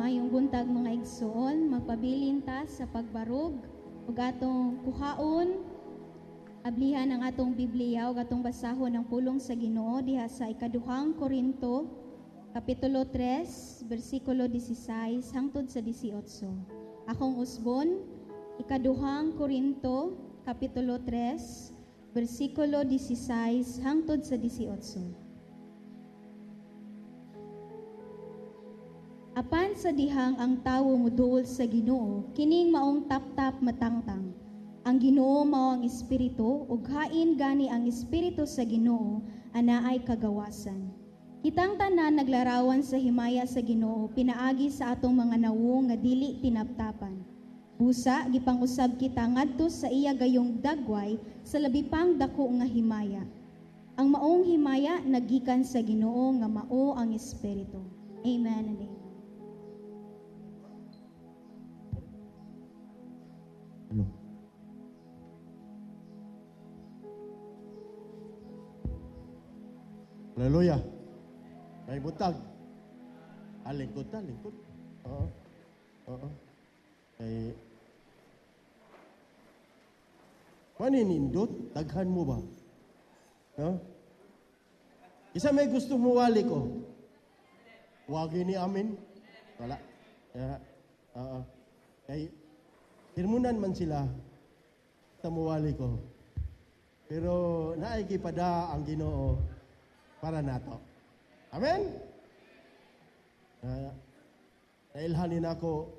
Mayong buntag mga igsoon, magpabilin ta sa pagbarog ug atong kuhaon ablihan ang atong Biblia ug atong basahon ang pulong sa Ginoo diha sa ikaduhang Korinto kapitulo 3 bersikulo 16 hangtod sa 18. Akong usbon, ikaduhang Korinto kapitulo 3 bersikulo 16 hangtod sa 18. Apan sa dihang ang tawo moduol sa Ginoo, kining maong tap-tap matangtang. Ang Ginoo mao ang Espiritu, ug hain gani ang Espiritu sa Ginoo, anaay kagawasan. Kitang tanan naglarawan sa himaya sa Ginoo, pinaagi sa atong mga nawo nga dili tinaptapan. Busa, gipang-usab kita ngadto sa iya gayong dagway sa labi pang dako nga himaya. Ang maong himaya nagikan sa Ginoo nga mao ang Espiritu. Amen and amen. Ano? Hallelujah. May butag. Lingkod ta, lingkod. Oo. Ay, maninindot, taghan mo ba? No? Isa may gusto mo wali ko. Wagi ni amin. Wala. Kay hirmunan man sila tamuwali ko. Pero naigipada ang Ginoo para nato. Amen? Nailhanin ako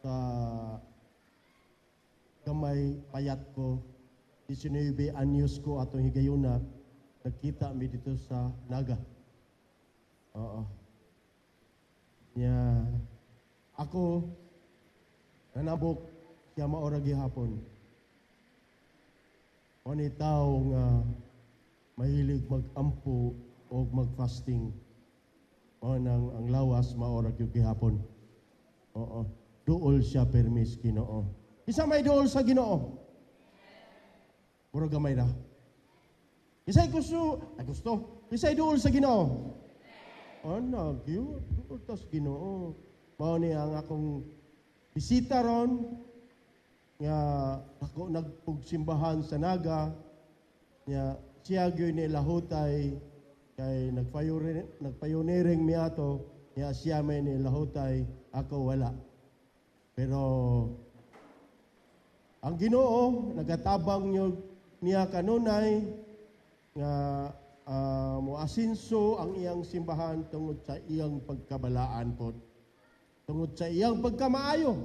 sa gamay payat ko, 19 anyos ko atong higayuna, nagkita mi dito sa Naga. Oo. Ako, nanabok siya maora gihapon. Oni tao nga mahilig mag-ampo o mag-fasting. O ang lawas maora gyud gihapon. Oo. Duol siya permis Ginoo. Isa may duol sa Ginoo. Puro gamay ra. Isa'y gusto. Isa'y duol sa Ginoo. Ano, duol ta sa Ginoo. Mao ni ang akong bisita ron nga ako nagpugsimbahan sa Naga nga siya gyud ni lahutay kay nagpayoniring mi ato nga siya may ni lahutay ako wala. Pero ang Ginoo nagatabang niya kanunay nga moasinso ang iyang simbahan tungod sa iyang pagkabalaan pod. Tungod sa iyang pagkamaayo.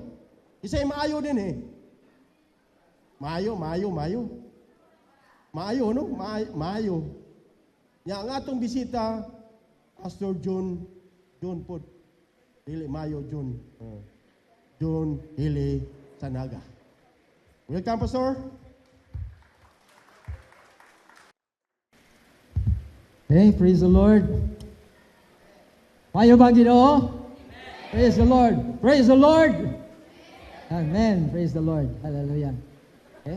Isa'y maayo din eh. Maayo, no? Maayo. Nga ang atong bisita, Pastor John po. Hili, Mayo, John. John, Hili, Sanaga. Welcome, Pastor. Okay, praise the Lord. Mayo bang Ginoo? Praise the Lord. Praise the Lord. Amen. Praise the Lord. Hallelujah. Okay.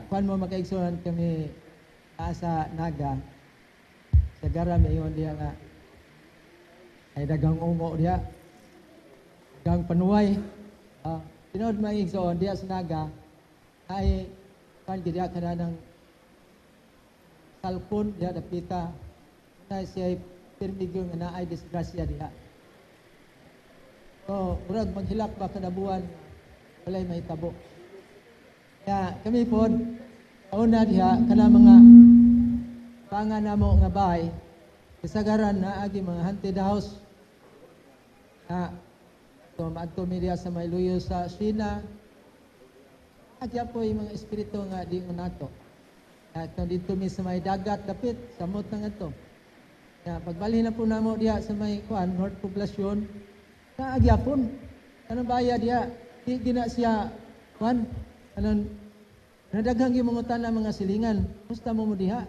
Kuan mo makaigsunan kami sa Naga. Sa garam iyon diya nga ay dagang ungo diya. Dagang panuway. Tinod maigsuon diya sa Naga ay kuan diya kana ng salpon diya dapita na siya pirmigyo nga naay disgrasya diha. So, murag maghilak ba kada buwan walay mahitabo. Kaya kami po una diha kana mga pangan namo nga bahay kasagaran na agi mga haunted house. So maadto mi diha sa may luyo sa China. Agya po yung mga espiritu nga di nato. At dito mi sa may dagat dapit samot na nga to. Pagbalhin na po namo diha sa may North Poblacion, agyapon. Kanang baya diha, di gina siya nadaghang gimungutan na mga silingan. Musta mo diha?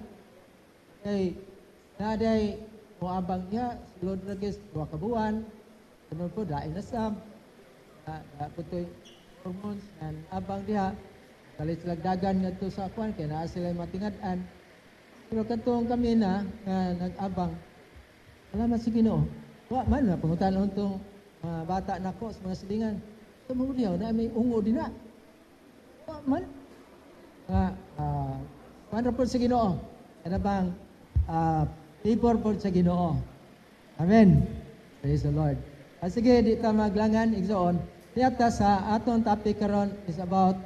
Kay naday mo abang diha, sulod na gis 2 ka buwan. Sunod po daay na sam. Putoy hormones and abang diha. Kalit sila dagan ngadto sa kay naa sila matingad-an. Pero katong kami na nag-abang Salamat sa Ginoo. Wa man na pangutan tong bata nako sa mga silingan. Tumuriyaw na may ungo din na. Wa man. Wonderful sa Ginoo. Ano bang favor po sa Ginoo. Amen. Praise the Lord. Sige, di ta maglangan, igsoon. Tiyata sa atong topic karon is about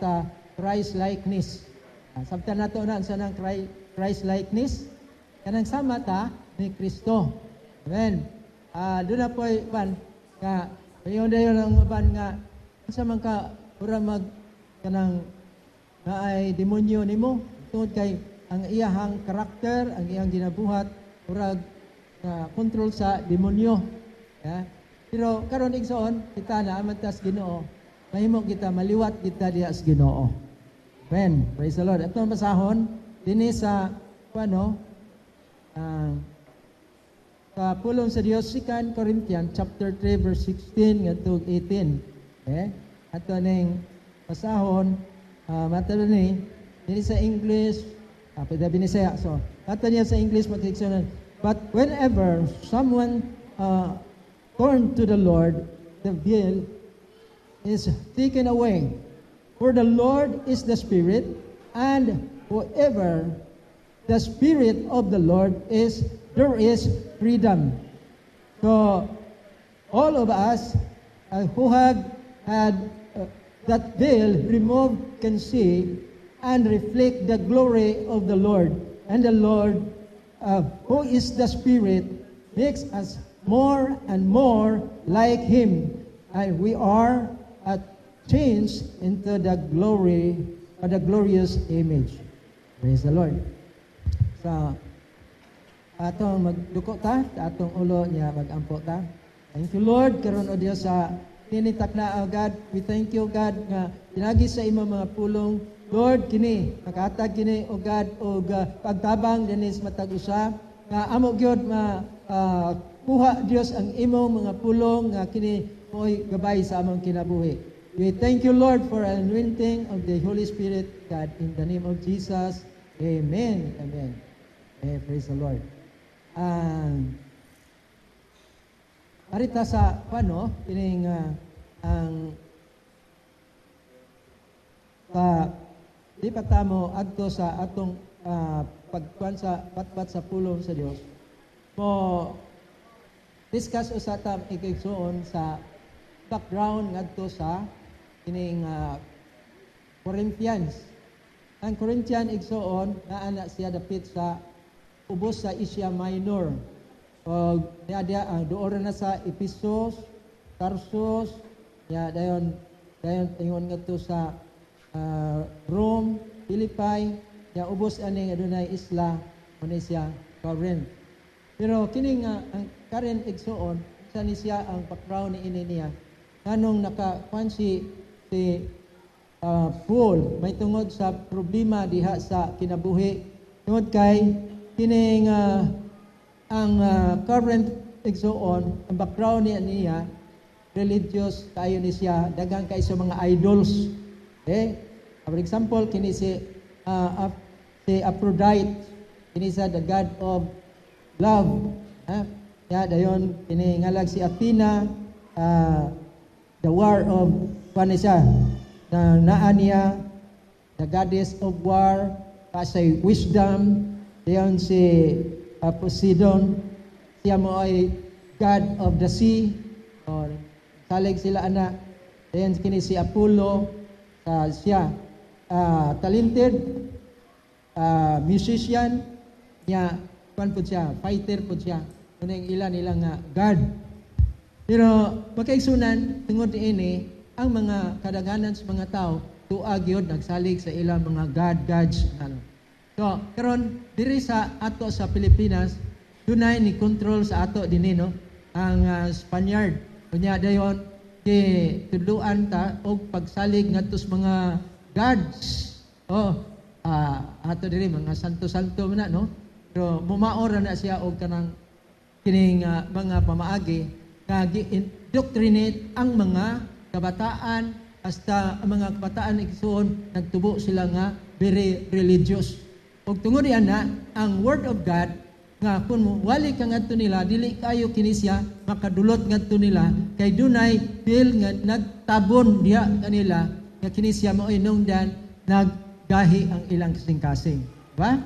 Christ-likeness. Sabta nato na sa nang Christ-likeness. Kanang sama ta ni Kristo. Amen. Doon na po ban nga ayon dayon ang ban nga sa man ka ura mag kanang naay demonyo nimo tungod kay ang iyahang karakter, ang iyang ginabuhat urag control sa demonyo. Yeah? Pero karon igsoon kita na amantas Ginoo, mahimo kita maliwat kita diha sa Ginoo. Amen. Praise the Lord. Atong basahon dinhi sa sa pulong sa Dios 2 Corinthians chapter 3 verse 16 ngadto 18. Ato ning basahon matalo ni dinhi sa English pwede binisaya. So ato niya sa English magkiksonan. But whenever someone turn to the Lord, the veil is taken away. For the Lord is the Spirit, and whoever the Spirit of the Lord is, there is freedom. So, all of us who have had that veil removed can see and reflect the glory of the Lord. And the Lord, who is the Spirit, makes us more and more like Him. And we are changed into the glory or the glorious image. Praise the Lord. So, atong magduko ta, atong ulo niya magampo ta. Thank you Lord, karon o Dios sa tinitak na o God. We thank you God nga pinagi sa imo mga pulong. Lord, kini, nakatag kini o God o pagtabang dinis matag usa nga amo gyud kuha Dios ang imo mga pulong nga kini mo'y gabay sa among kinabuhi. We thank you, Lord, for an anointing of the Holy Spirit, God, in the name of Jesus. Amen. Amen. Praise the Lord. Arita sa kining ang di pa tamo adto sa atong pagkuan sa patpat sa pulong sa Dios. Mo discuss usata ikigsuon sa background ngadto sa kining Corinthians. Ang Corinthian igsuon naa siya dapit sa ubos sa Asia Minor. O dia ang duor na sa Ephesus, Tarsus, dayon ingon ngadto sa Rome, Philippi, ubos ani adunay isla kuno siya Corinth. Pero kining ang current igsuon sa ni siya ang background ni ini niya kanong nakakuan si Paul may tungod sa problema diha sa kinabuhi tungod kay kining ang current igsuon ang background niya religious kayo ni siya daghang kay sa mga idols. For example kini si Aphrodite kini sa the god of love. Dayon kini ngalag si Athena the war of siya na naa niya the goddess of war kasay wisdom. Dayon si Poseidon siya mo ay god of the sea or salig sila ana. Dayon kini si Apollo siya talented musician niya kuan po siya fighter po siya kuning ilan nga god. Pero makaigsunan tungod ini ang mga kadaghanan sa mga tao tuag yun nagsalig sa ilang mga gods. So karon diri sa ato sa Pilipinas dunay ni control sa ato dinhi no ang Spaniard. Unya dayon di tudluan ta og pagsalig ngadto sa mga gods. Ato diri mga santo-santo man no. Pero mumaor na siya og kanang kining mga pamaagi nga gi-indoctrinate ang mga kabataan hasta ang mga kabataan igsoon nagtubo sila nga very religious. Ug tungod ana ang word of God nga kun mo wali ka ngadto nila dili kayo kini siya makadulot ngadto nila kay dunay feel nga nagtabon diha kanila nga kini siya mao inungdan naggahi ang ilang kasing-kasing ba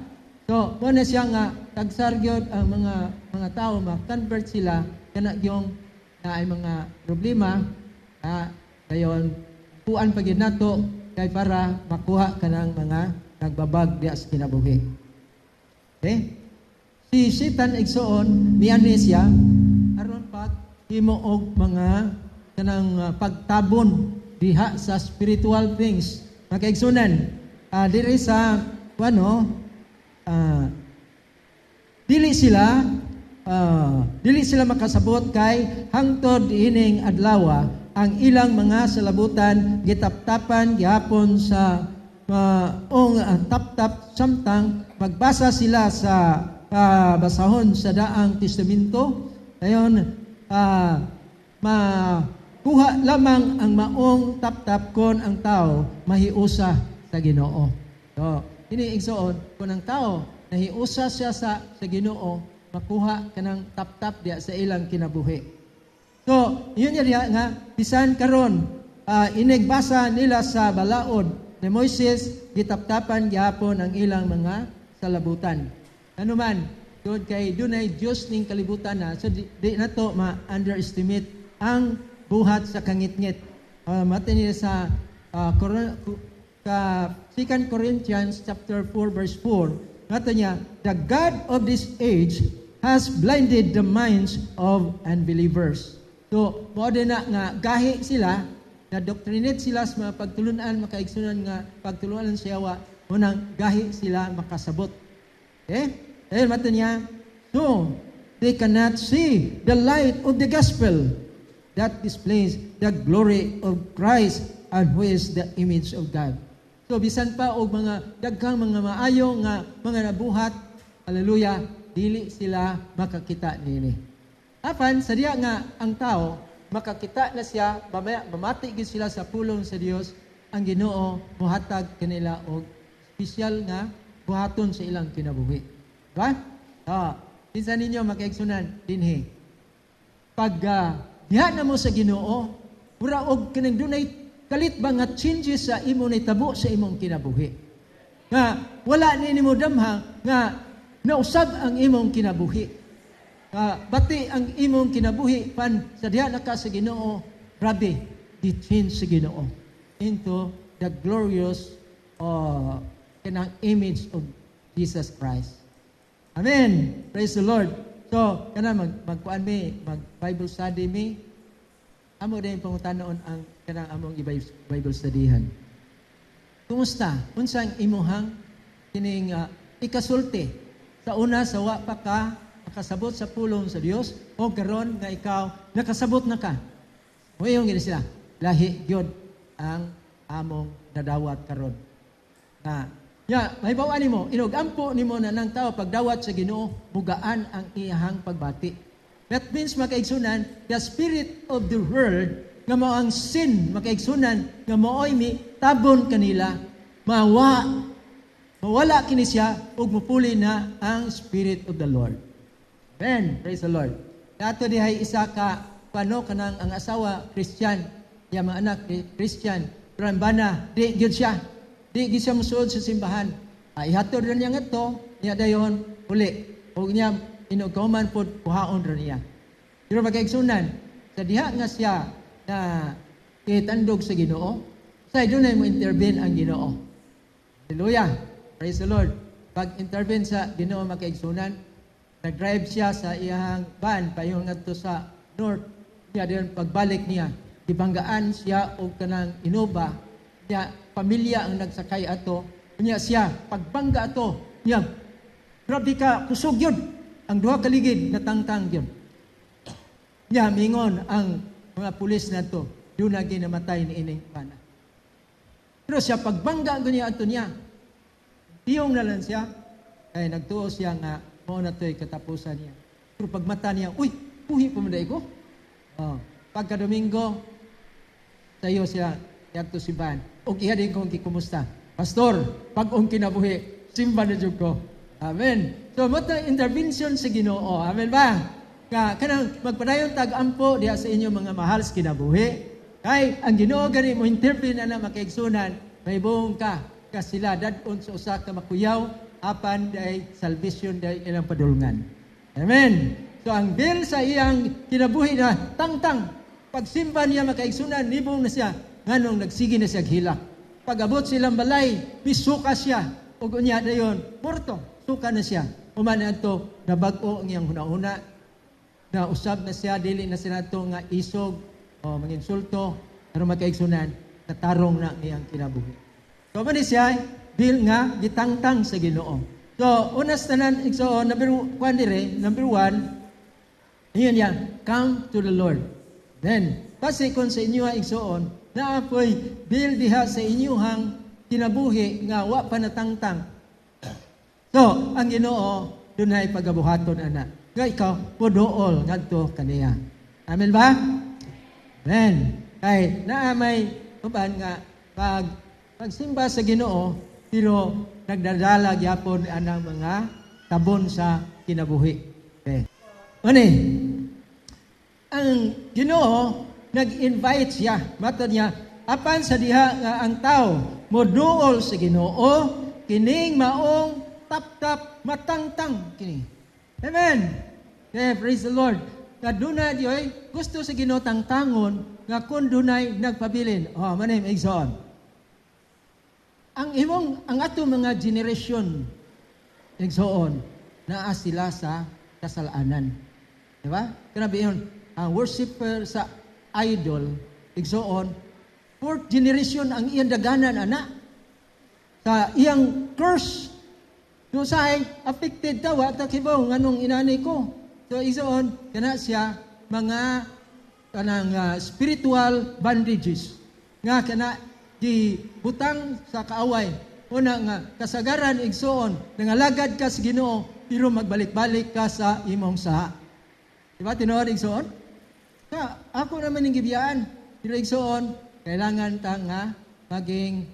so mo na siya nga tagsargyod ang mga tao ma-convert sila kana yung na ay mga problema dayon puan pagid nato kay para makuha kanang mga nagbabag diha sa kinabuhi okay si Satan igsoon niani siya aron pag himo og mga kanang pagtabon diha sa spiritual things. Makaigsunan diri sa dili sila makasabot kay hangtod ining adlaw ang ilang mga salabutan gitaptapan gihapon sa tap-tap samtang magbasa sila sa basahon sa daang testamento ayon makuha lamang ang maong tap-tap kon ang tao mahiusa sa Ginoo. So, ini igsoon kon ang tao nahiusa siya sa Ginoo, makuha kanang tap-tap diya sa ilang kinabuhi. So, yun niya nga bisan karon inigbasa nila sa balaod ni Moises gitaptapan gyapon ang ilang mga salabutan. Ano man, doon kay dunay Dios ning kalibutan na, so di nato ma-underestimate ang buhat sa kangitngit. Mati niya sa 2 Corinthians chapter 4 verse 4, nato niya, the God of this age has blinded the minds of unbelievers. So, mo na nga gahi sila, na doctrinate sila sa mga pagtulunan, makaigsunan nga pagtulunan sa yawa, unang gahi sila makasabot. Okay? Ayun, mata niya, so, they cannot see the light of the gospel that displays the glory of Christ and who is the image of God. So, bisan pa og mga daghang mga maayo nga mga nabuhat, hallelujah, dili sila makakita nini. Apan, sa diya nga ang tao, makakita na siya, mamati gid sila sa pulong sa Dios, ang Ginoo muhatag kanila og special nga buhaton sa ilang kinabuhi. Diba? Pinsan ninyo makaigsunan dinhi. Pag diha na mo sa Ginoo, mura og kanang dunay kalit ba nga changes sa imo nitabo sa imong kinabuhi. Nga wala ni nimo damha nga nausab ang imong kinabuhi. Bati ang imong kinabuhi pan sa diha na ka sa Ginoo, grabe, di-change sa Ginoo into the glorious kanang image of Jesus Christ. Amen. Praise the Lord. So, kana magkuan mi, mag-Bible study mi. Amo din pangutanon ang kanang among Bible studyhan. Kumusta? Unsang imuhang kining ikasulti sa una sa wa pa ka nakasabot sa pulong sa Dios o karon nga ikaw nakasabot na ka. Moyong gini sila. Lahi gyud ang among nadawat karon. Mahibaw nimo, inugampo nimo na ng tao pagdawat sa Ginoo, bugaan ang iyahang pagbati. That means makaigsunan, the spirit of the world, nga mao ang sin, makaigsunan, nga mao'y mi tabon kanila, mawala kini siya, ug mupuli na ang Spirit of the Lord. Amen. Praise the Lord. Dato dihay isa ka, kanang ang asawa, Christian, yung mga anak, Christian, pero ang bana, di gyud siya. Di siya musuod sa simbahan. Ihatod rin niya ito, niya dayon, uli. Huwag niya, inugaman po, puhaon rin niya. Pero magkaigsunan, sa diha nga siya na kitandog sa Ginoo, sa doon ay mo intervene ang Ginoo. Hallelujah! Praise the Lord! Pag-intervene sa Ginoo magkaigsunan, nag-drive siya sa iyang van, payon nga to sa north, niya dayon pagbalik niya, ibanggaan siya o kanang Innova, niya, pamilya ang nagsakay ato, niya siya, pagbangga ato, niya, grabe ka, kusog yun. Ang duha kaligid, natangtang yun. Niya, mingon ang mga pulis na to, doon na ginamatay ni ining pana. Pero siya, pagbangga niya ato niya, tiyong na lang siya, ay nagtuo siya nga, mo na to'y katapusan niya. Pero pagmata niya, uy, puhi pumunday ko. Pagka Domingo, tayo siya, yagto si Van. O iha din kong kikumusta. Pastor, pag-ong kinabuhi, simba na dyan ko. Amen. So, mo intervention sa Ginoo. Amen ba? Nga, kanang magpadayon tag-ampo diha sa inyo mga mahal sa kinabuhi. Kay, ang Ginoo gani mo intervene na makaigsunan, may buong ka sila dadon sa usa ka makuyaw, apan day salvation day ilang padulngan. Amen. So, ang bill sa iyang kinabuhi na tangtang, pagsimba niya makaigsunan, nibong na siya, nganong nagsigi na siya hilak. Pag-abot silang balay, bisuka siya, o unya dayon, porto, suka na siya. Umanan to, nabag-o ang iyang huna-huna, na usab na siya, dili na siya nato nga isog, o manginsulto, pero magkaigsunan, natarong na iyang kinabuhi. So, man siya, bil nga, gitangtang sa Ginoo. So, unas tanan, so, number one, yun yan, come to the Lord. Then, kasi kung sa inyo ang igsoon, naapoy bil diha sa inyuhang kinabuhi nga wa pa natangtang. So, ang Ginoo dunay pagabuhaton ana. Nga ikaw puduol ngadto kaniya. Amen ba? Amen. Kay naa may uban nga pagsimba sa Ginoo pero nagdadala gyapon anang mga tabon sa kinabuhi. Okay. Ani? Ang Ginoo nag-invite siya. Matod niya, apan sa diha nga ang tao moduol sa Ginoo, kining maong tap-tap matangtang kini. Amen. Okay, praise the Lord. Nga dunay diyoy gusto sa Ginoo tangtangon nga kun dunay nagpabilin. Oh, manim igsoon. Ang ato mga generation igsoon naa sila sa kasalanan. Di ba? Grabe yun. Ang worshiper sa idol, igsoon, 4th generation ang iyang daganan, anak. Sa iyang curse. No say affected tawa, takibaw, nganong inanay ko. So, igsoon, kana siya, mga kanang spiritual bandages. Nga, kana, di butang sa kaaway. Una nga, kasagaran, igsoon, nangalagad ka sa Ginoo, pero magbalik-balik ka sa imong saha. Diba, tinuod, igsoon? Ako naman yung gibiyaan. Pero igsoon, kailangan ta nga maging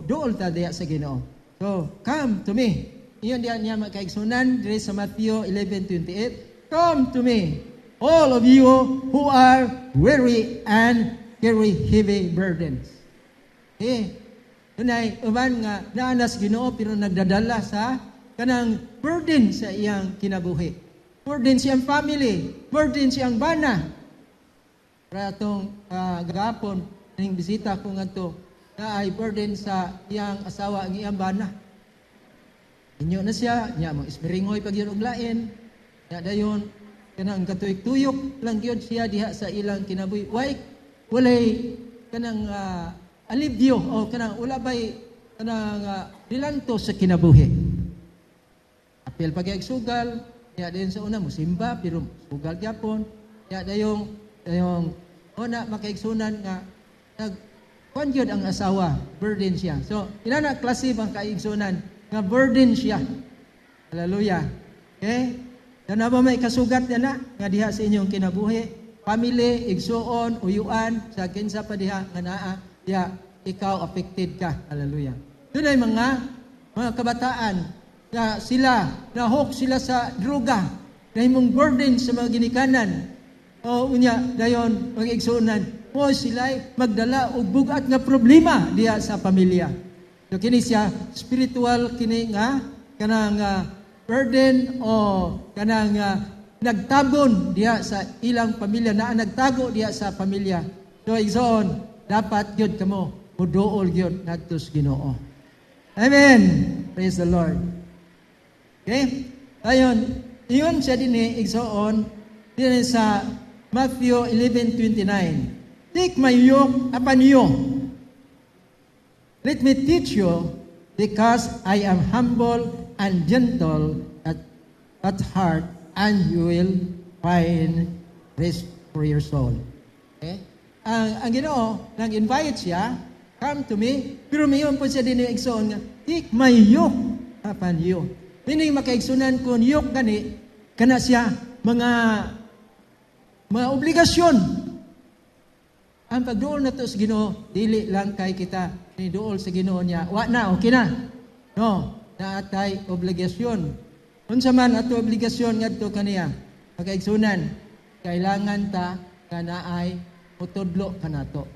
dool ta diya sa Ginoo. So, come to me. Iyon diyan niya makaigsunan diri sa Matthew 11:28. Come to me, all of you who are weary and carry heavy burdens. Dunay uban nga naanas Ginoo pero nagdadala sa kanang burden sa iyang kinabuhi. Burden siyang family, burden siyang bana. Para itong gapon, ning bisita ko nga ito, na ay burden sa iyang asawa, ang iyang bana. Inyo na siya, niya mga ismiringoy pag yun uglain, niya dayon, kanang katuyok-tuyok lang yun siya diha sa ilang kinabuhi. Walay kanang alibyo, o kanang ulabay, kanang dilanto sa kinabuhi. Apel pag-sugal, ya dayon sa una musimba pero sugal gyapon. Ya dayong una makaigsunan nga kuan gyud ang asawa, burden siya. So ila na klase bang kaigsunan nga burden siya. Hallelujah. Okay? Dan ba may kasugat na nga diha sa inyong kinabuhi, family, igsuon, uyuan, sa kinsa pa diha nga naa, ya ikaw affected ka. Hallelujah. Dunay mga kabataan na sila, nahok sila sa droga, nahimong burden sa mga ginikanan. O unya, dayon, mag-igsunan, o sila'y magdala og bugat nga problema diya sa pamilya. So, kini siya, spiritual kini nga, kanang burden o kanang nagtabon diya sa ilang pamilya, na nagtago diya sa pamilya. So, igsoon, dapat yun kamo, muduol yun, nagtos Ginoo. Amen. Praise the Lord. Okay? Ayon, iyon siya din igsoon din sa Matthew 11:29. Take my yoke upon you. Let me teach you, because I am humble and gentle at heart, and you will find rest for your soul. Okay? Ang Ginoo, nag-invite siya, come to me, pero mayon po siya din igsoon nga, take my yoke upon you. Meaning makaigsunan kung yoke gani, kana siya mga obligasyon. Ang pagduol na to sa Ginoo, dili lang kay kita ni duol sa Ginoo niya. Wa na, okay na. No, na atay obligasyon. Unsa man ato obligasyon ngadto kaniya, makaigsunan, kailangan ta kanaay mutudlo kanato.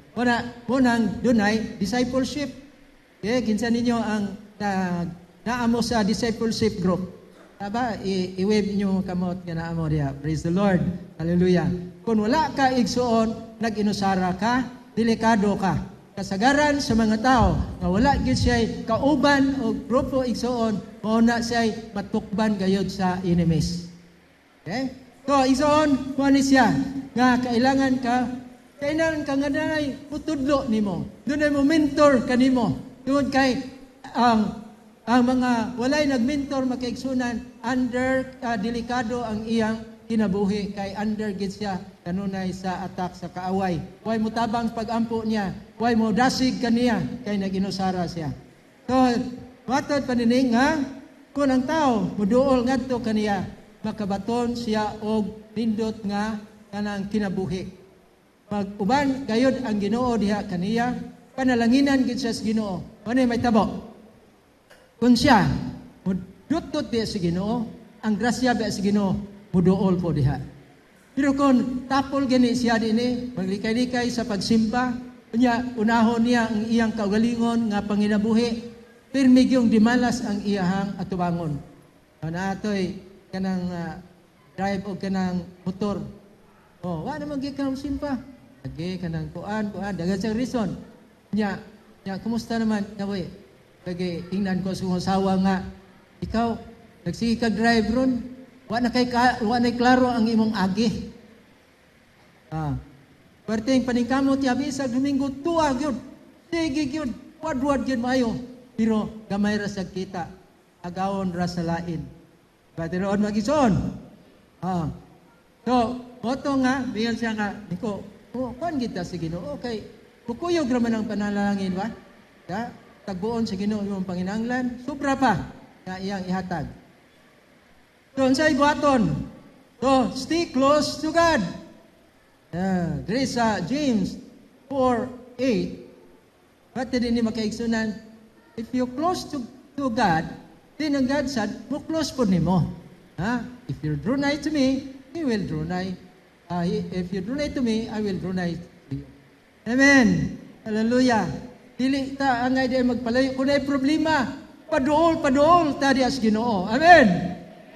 Munang dunay discipleship. Okay, kinsa ninyo ang naamo sa discipleship group? Aba, i-wave nyo kamot nga naamo diya. Praise the Lord. Hallelujah. Kung wala ka igsuon, nag-inusara ka, delikado ka. Kasagaran sa mga tao nga wala gyud siya kauban o grupo igsuon, mao na siya matukban gayud sa enemies. Okay? So, igsuon, kuha ni siya nga kailangan ka nga nanay mutudlo nimo. Doon ay mo mentor kanimo. Doon kay ang mga walay nagmentor makaigsunan under delikado ang iyang kinabuhi kay under gid siya kanunay sa atak sa kaaway. Way mo tabang pagampo niya, way mo dasig kaniya kay naginusara siya. So, matod panining nga kung ang tao muduol ngadto kaniya, makabaton siya og nindot nga kanang kinabuhi. Pag-uban gayud ang Ginoo diha kaniya, panalanginan gid siya sa Ginoo. Ano may tabo? Kung siya mudutot diha sa Ginoo, ang grasya ba sa Ginoo muduol po diha. Pero kung tapol gani siya dinhi, maglikay-likay sa pagsimba, unya unahon niya ang iyang kaugalingon nga panginabuhi, pirmi gyung dimalas ang iyahang atubangon. Na atoy kanang drive o kanang motor. Oh, wa naman gyud ka simpa. Agi kanang kuan, dagan sa reason. Nya, kumusta naman kawe? Kage tingnan ko sa usawa nga ikaw nagsige ka drive ron. Wa na klaro ang imong agi. Perting paningkamot ya bisag Domingo tuwa gyud. Sige gyud, wadwad gyud maayo. Pero gamay ra sa kita. Agawon ra sa lain. Batiroon magison. So, moto nga biyan siya nga niko, kuan kita sa Ginoo. Okay. Kukuyog ra man ang panalangin ba? Ya, tagbuon sa Ginoo imong panginahanglan, sobra pa nga iyang ihatag. So, unsay buhaton? So, stay close to God. There is James 4:8. Pati din ni makaigsunan, if you close to God, then ang God said, mo close po nimo. If you draw nigh to me, He will draw nigh. If you draw nigh to me, I will draw nigh to you. Amen. Hallelujah. Dili ta angay di magpalayo. Kung ay problema, paduol ta diya sa Ginoo. Amen.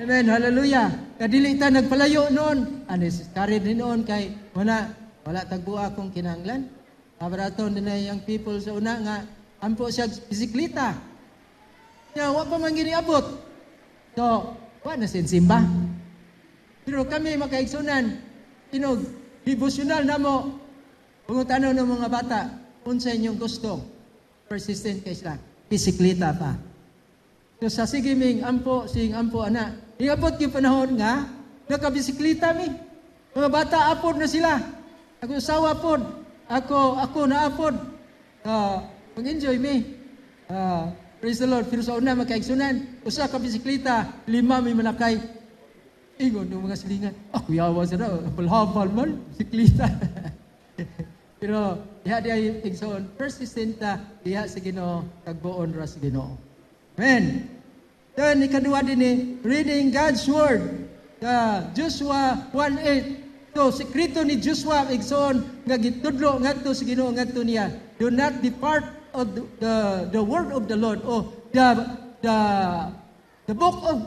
Amen. Hallelujah. Kadili ta nagpalayo noon. Unnecessary din noon kay wala tagbuha akong kinahanglan. Abaraton din na yung people sa una nga ampo siya bisikleta. Ya, wa pa man giniabot. So, wa na simba. Pero kami makaigsunan, devotional na mo, pangutano ng mga bata, unsa inyong gusto, persistent kay sila, bisikleta pa. So sa sigiming ampo, ana, iabot yung panahon nga, nakabisikleta mi. Mga bata, apod na sila. Ako usawa pod. Ako na apod. Mag-enjoy mi. Praise the Lord. Pero sa una, makaigsunan, usa ka bisikleta, 5 may manakay. Ingon ng mga silingan, yawa sa na, balhabal man, bisikleta. Pero, diha yung igsoon, persistent diha sa Ginoo, tagbuon ra sa Ginoo. Amen. Then, ikadua din reading God's Word. Joshua 1:8. So, sekreto ni Joshua, igsoon, nga gitudlo, ngadto sa Ginoo, ngadto niya, do not depart of the word of the Lord, the book of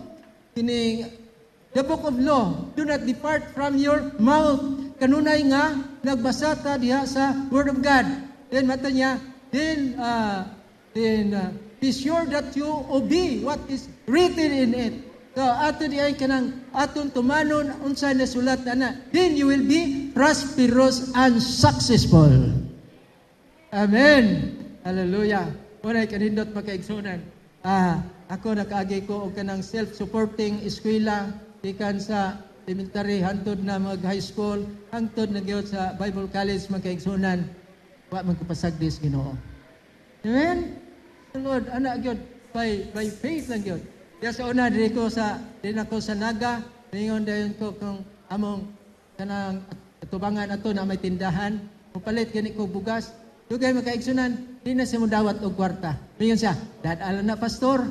the book of law, do not depart from your mouth. Kanunay nga, nagbasa ta diha sa Word of God. Then, mata niya, be sure that you obey what is written in it. So, ato diay kanang aton tumanon, unsay nasulat na, then you will be prosperous and successful. Amen. Hallelujah. Unay kanindot makaigsunan. Ako nakaagi ko og kanang self-supporting eskwela ikan sa elementary hantod na mag-high school, hantod na gyud sa Bible College makaigsunan. Wa man ko pasagdi sa Ginoo. Amen. The Lord ana gyud by faith lang gyud. Diya sa una din ako sa Naga, ningon dayon ko kung among kanang tubangan ato na may tindahan, mupalit gani ko bugas. Dugay makaigsunan, di na siya mo dawat og kwarta. Ningon siya, dadala na pastor.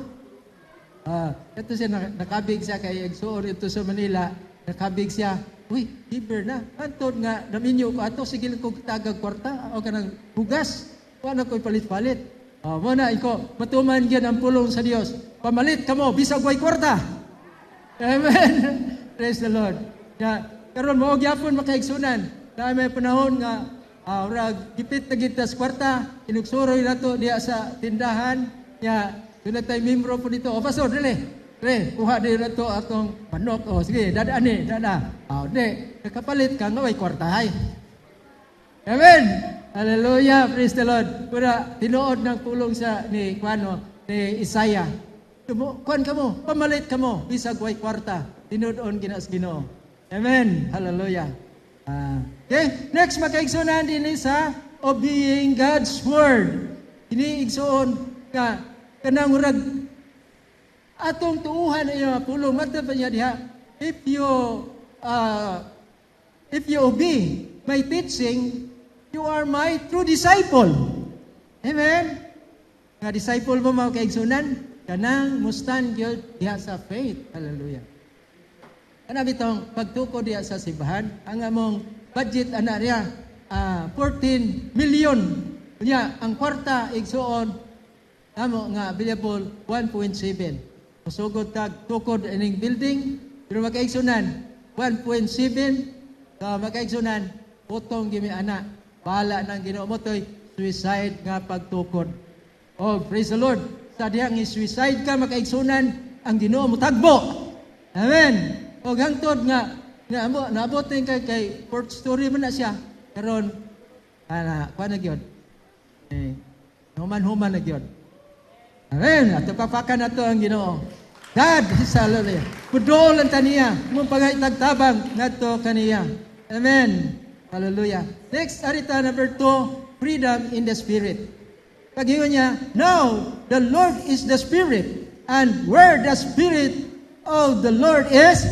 Ito siya, nakabig siya kay igsuon ito sa Manila. Nakabig siya, uy, giver na. Antod nga, naminyo ko ato, sige lang kong tagag kwarta, o ka ng hugas. Wala ko'y palit-palit. Muna, iko, matuman yan ang pulong sa Diyos. Pamalit ka mo, bisag way kwarta. Amen. Praise the Lord. Karon mo, gyapon makaigsunan. Dahil may panahon nga, gipit na gitas kwarta, inugsuroy na to diya sa tindahan, doon na tayo membro po dito. Pastor, dali. Kuha din na to atong manok. Sige, dada. Nakapalit ka nga, way kwartahay. Amen. Hallelujah. Praise the Lord. Pura, tinuod ng pulong ni Isaiah. Kuhan ka mo, pamalit ka mo, bisag way kwarta. Tinuod ginas Ginoo. Amen. Hallelujah. Okay, next makaigsunan din sa obeying God's word. Iniigsoon ka kanang murag atong tuuhan iyo pulong mata pa niya diha. If you obey my teaching, you are my true disciple. Amen. Nga disciple mo mga kaigsunan, kanang mustan gyud diha sa faith. Hallelujah. Kana bitong pagtuko diha sa simbahan, ang among budget ana riya 14 million. Nya ang kwarta igsuon amo nga available 1.7. Masugod tag tukod ining building, pero makaigsunan 1.7 makaigsunan putong gimi ana. Bahala nang Ginoo mo toy suicide nga pagtukod. Oh, praise the Lord. Sa dihang suicide ka makaigsunan, ang Ginoo mo tagbo. Amen. O hangtod nga naabot din kay fourth story man na siya. Karon kuha na gyud. Human na gyud. Amen. Ato papakan nato ang Ginoo. God, hallelujah. Pudol ang taniya, mong pagaytagtabang nato kaniya. Amen. Hallelujah. Next, arita number 2, freedom in the Spirit. Paghingon niya, now, the Lord is the Spirit, and where the Spirit of the Lord is,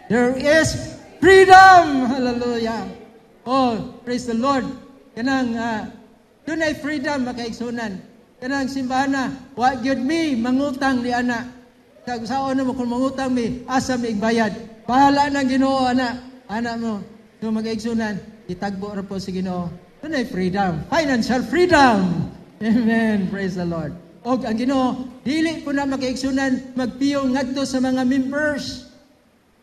there is freedom. Hallelujah. Oh, praise the Lord. Kanang, doon ay freedom, makaigsunan. Kanang simbahan na, wag yun mi, mangutang ni ana. Saan na mo kung mangutang mi, asa mi igbayad. Bahala ng Ginoo, anak mo. So makaigsunan, itagbo ra po sa Ginoo. Doon ay freedom. Financial freedom. Amen. Praise the Lord. O ang Ginoo, dili po na makaigsunan, magpiyong ngadto sa mga members.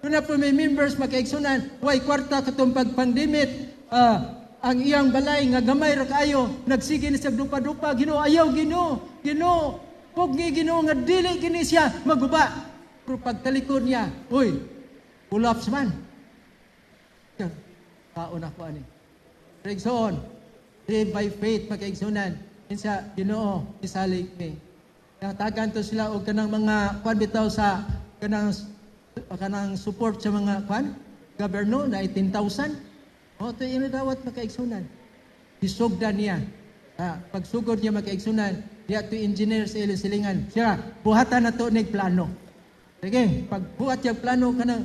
Doon na po may members makaigsunan, way kwarta katong pagpandemit, ang iyang balay nga gamay ra kaayo, nagsige ni sa dupa-dupa, Ginoo, ayaw Ginoo, pug ni Ginoo nga dili kini siya maguba. Pero pagtalikod niya, uy, pull-ups man. Taon ako ani. Rigsoon, live by faith makaigsunan. Insa Ginoo isalig mi. Tagan to sila og kanang mga kwan bitaw sa kanang support sa mga kwan gobyerno na 18,000. O to ino dawat makaigsunan. Isugdan niya. Pagsugod niya makaigsunan, diya to engineer sa silingan. Siya buhatan nato nig plano. Sige, pagbuhat yung plano kanang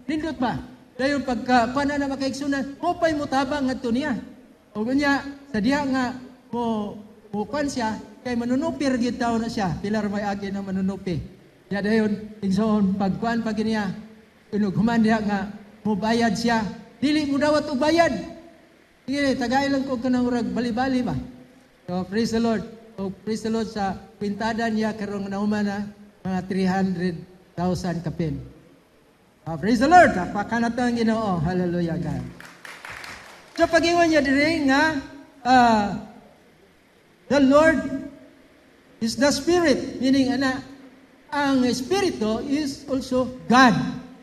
nindot ba? Dayon pagka kuan na makaigsunan, mopay mo tabang ngadto niya. O gunya sa diha nga mo kuan siya kay manunupir gid taw na siya. Pilar may agi na manunupi. Ya dayon igsoon pagkuan pag niya inughuman diha nga mo bayad siya. Dili mo dawat og bayad. Sige, tagay lang ko kanang urag bali-bali ba. So praise the Lord. O praise the Lord sa pintada niya karong nahuman na mga 300,000 kapin. Praise the Lord. Pakanat ang Ginoo. Hallelujah, God. So, pag-ingon niya din nga, the Lord is the Spirit. Meaning, ang Espiritu is also God.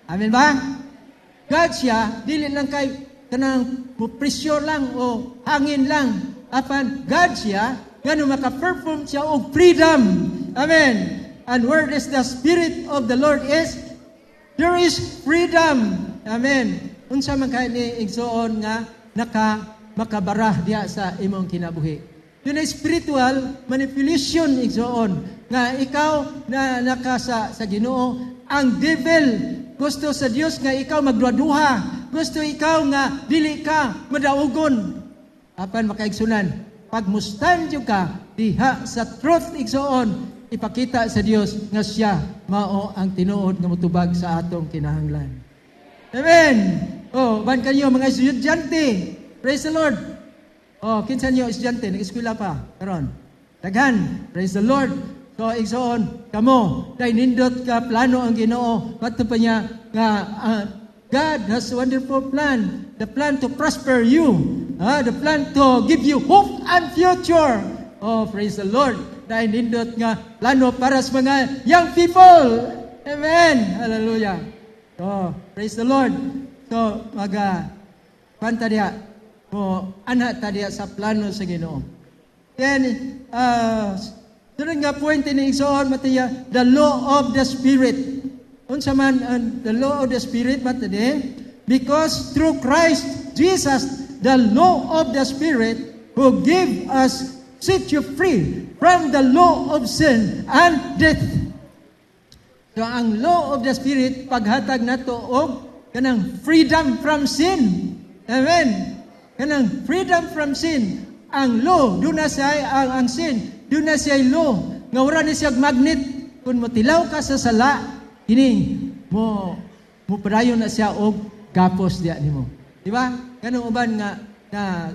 Amen ba? God siya, dili lang kay kanang presyo lang o hangin lang. Apan, God siya, gano'n maka-perform siya og freedom. Amen. And where is the Spirit of the Lord is, there is freedom. Amen. Unsa man kay ni igsoon nga makabarah diha sa imong kinabuhi. Yun ay spiritual manipulation igsoon nga ikaw na nakasa sa Ginoo, ang devil gusto sa Dios nga ikaw magduha. Gusto ikaw nga dili ka madaugon. Apan makaigsunan, pag mustand ka diha sa truth igsoon, ipakita sa Dios nga siya mao ang tinuod nga motubag sa atong kinahanglan. Amen. Oh, ban kayo mga estudyante. Praise the Lord. Oh, kinsa niyo estudyante nag-eskwela pa karon? Daghan. Praise the Lord. So igsoon kamo dai nindot ka plano ang Ginoo padto pa niya nga God has a wonderful plan, the plan to prosper you, the plan to give you hope and future. Oh, praise the Lord. Dahil nindot nga plano para sa mga young people. Amen. Hallelujah. So, praise the Lord. So, panta diya, anak ta diya sa plano sa Ginoo. Then, sunod nga point ni igsoon matiya, the law of the Spirit. Unsa man the law of the Spirit matade, because through Christ Jesus, the law of the Spirit who give us set you free from the law of sin and death. So ang law of the Spirit paghatag nato og kanang freedom from sin. Amen. Kanang freedom from sin. Ang law duna siya ang sin, duna siya law nga wala ni siya magnet kun motilaw ka sa sala. Hining mo padayon na siya og gapos diya nimo. Di ba? Kanang uban nga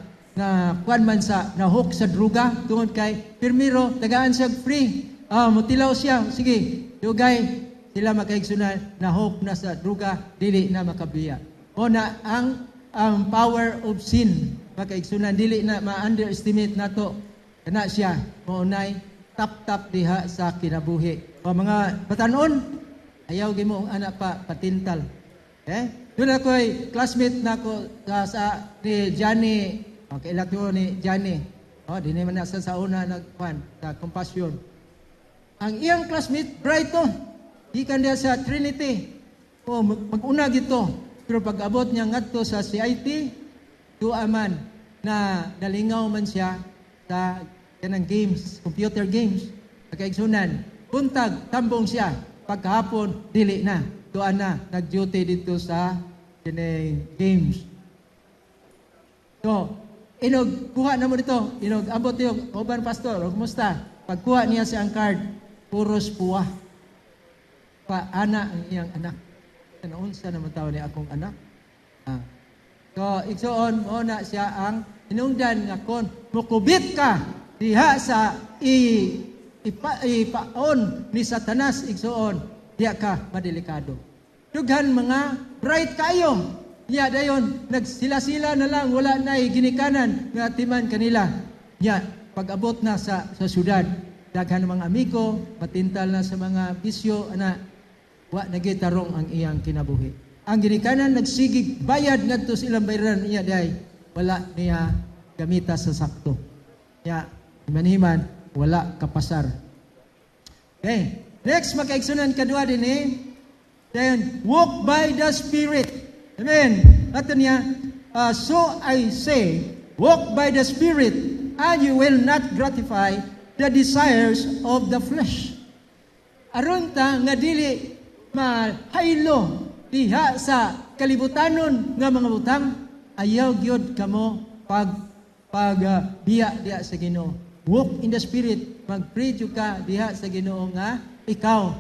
kuan man sa nahok sa druga tungod kay pirmiro tagaan siya free. Mutilaw siya. Sige, dugay sila makaigsunan nahok na sa druga dili na makabiya. O na ang power of sin makaigsunan dili na ma-underestimate nato. Kana siya maunay tap diha sa kinabuhi. O mga batanon, ayaw gimo ang anak pa patintal. Doon ako'y classmate na ko sa ni Johnny. Kailat ko ni Johnny. Di naman nasa sa una nagkuhan sa compassion. Ang iyang classmate, Brighton. Ikan dia sa Trinity. Mag-una gito. Pero pag-abot niya ngadto sa CIT, tuaman na nalingaw man siya sa kanang games, computer games. Nagkaigsunan. Buntag, tambong siya. Pagkahapon, dili na. Doon na, nag-duty dito sa games. So, kuha na mo dito. Abot yung Oban Pastor, kumusta? Pagkuha niya siyang card, puros puwa. Paana ang iyang anak. Unsa naman tawag niya akong anak? So, igsoon, na siya ang inungdan nga kon, mukubit ka diha sa ipaon ni Satanas igsoon, diya ka madelikado. Dughan mga bright kayo. Nya dayon nagsila-sila na lang wala na ginikanan nga timan kanila. Nya pag-abot na sa syudad, daghan mga amigo, matintal na sa mga bisyo ana wa nagitarong ang iyang kinabuhi. Ang ginikanan nagsigig bayad ngadto silang bayaran niya day wala niya gamita sa sakto. Nya himan-himan wala kapasar. Okay. Next, makaigsunan kadua din then, walk by the Spirit. Amen. Ato niya, so I say, walk by the Spirit, and you will not gratify the desires of the flesh. Aron ta nga dili mahaylo diha sa kalibutanon nga mga butang, ayaw gyud kamo biya diha sa Ginoo. Walk in the Spirit, mag-pray ka diha sa Ginoo nga ikaw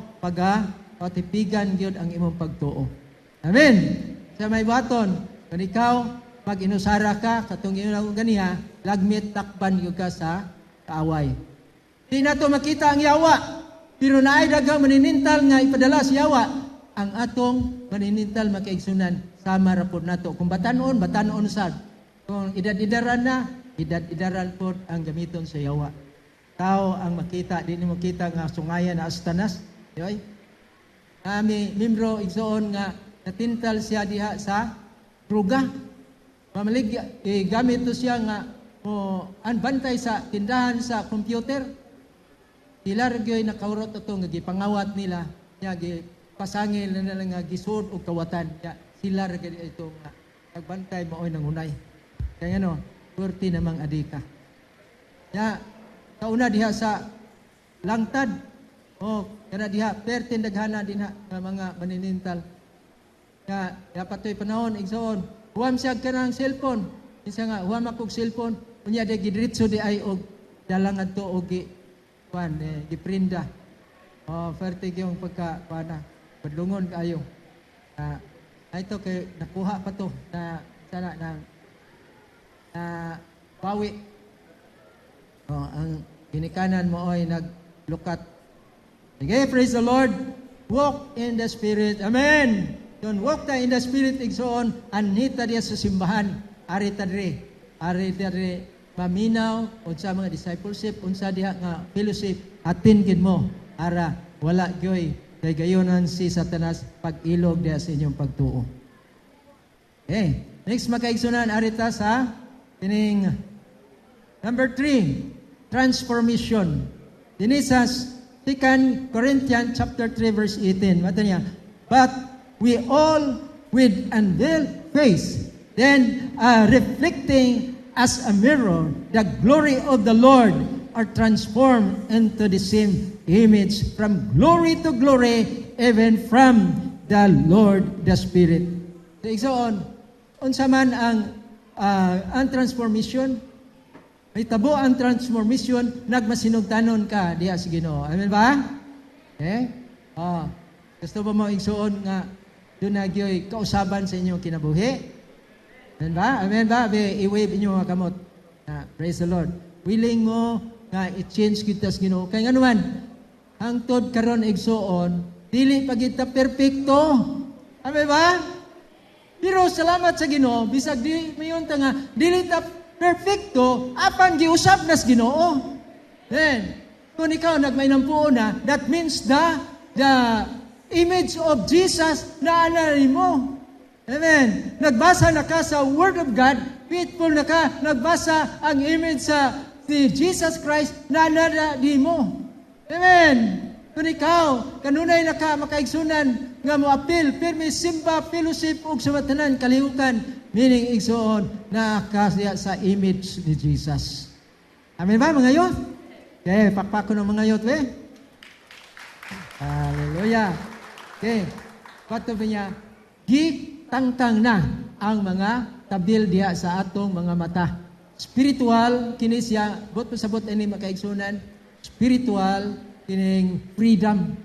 patipigan gyud ang imong pagtuo. Amen. Sa may baton, kung ikaw mag-inusara ka katong ingon ganiha, lagmit takban gyud ka sa kaaway. Di nato makita ang yawa, pero naay daghang maninintal nga ipadala sa yawa. Ang atong maninintal makaigsunan sama ra pud nato. Kung batanon sad. Kung edad-edaran na, edad-edaran pod ang gamiton sa yawa. Tao ang makita, di ni makita nga sungayan na astanas. Diba? Kami, membro, igsoon nga, natintal siya diha sa druga. Mamalig, gamit to siya nga, anbantay sa tindahan sa computer. Sila ragyoy nakaurot ito, nga gipangawat nila, nga pasangil na nila nga gisod o kawatan. Sila ragyoy ito nga, nagbantay maoy ng hunay. Kaya ano, purti namang adika. Kauna diha sa langtad, kana diha, pertin daghana din nga mga maninintal. Patoy panahon, igsoon, huwam siya ka ng cellphone. Isa nga, huwam akong cellphone, kunya de gidiritso di ay og dalangan to og giprinda. vertigo yung pagka-pana. Padlungon kayo. Ito kay nakuha pa to na sana na bawi. Ang ginikanan mo ay naglukat. Okay, praise the Lord. Walk in the Spirit. Amen. Don't walk ta in the Spirit igsoon anita diya sa simbahan. Ari tadre maminaw unsa mga discipleship unsa diha nga fellowship atin gid mo ara wala gyoy kay gayonan si Satanas pag-ilog diha sa inyong pagtuo. Okay, next makaigsunan arita sa kining number 3, transformation. Dinhi sa 2 Corinthians chapter 3 verse 18. Mato niya, but we all with unveiled face, then reflecting as a mirror the glory of the Lord, are transformed into the same image from glory to glory, even from the Lord the Spirit. So, igsoon, unsa man ang transformation, may tabo ang transformation, nagmasinugtanon ka diha sa Ginoo. Amen ba? Okay? Gusto ba mo igsoon nga doon na gyoy kausaban sa inyong kinabuhi? Amen ba? Amen ba? I-wave inyo mga kamot. Praise the Lord. Willing mo nga i-change kita sa Ginoo. Kaya nga naman, hangtod karon igsoon, dili pa kita perfecto. Amen ba? Pero salamat sa Ginoo, bisag di mayon ta nga dili ta perfecto, apan giusab nas Ginoo. Then, kung ikaw nagmainampuon na, that means the image of Jesus na anarin mo. Amen. Nagbasa na ka sa Word of God, faithful na ka, nagbasa ang image sa si Jesus Christ na anarin mo. Amen. Kung ikaw, kanunay na ka makaigsunan nga mo apil, pirmi, simba, fellowship, ug sumatanan, kalihukan, meaning igsoon na kasya sa image ni Jesus. Amen ba mga youth? Okay, pakpako ng mga youth, eh? Hallelujah. Okay, pato ba niya, gitangtang na ang mga tabil diya sa atong mga mata. Spiritual, kini siya, bot pasabot ini makaigsunan, spiritual, kining freedom.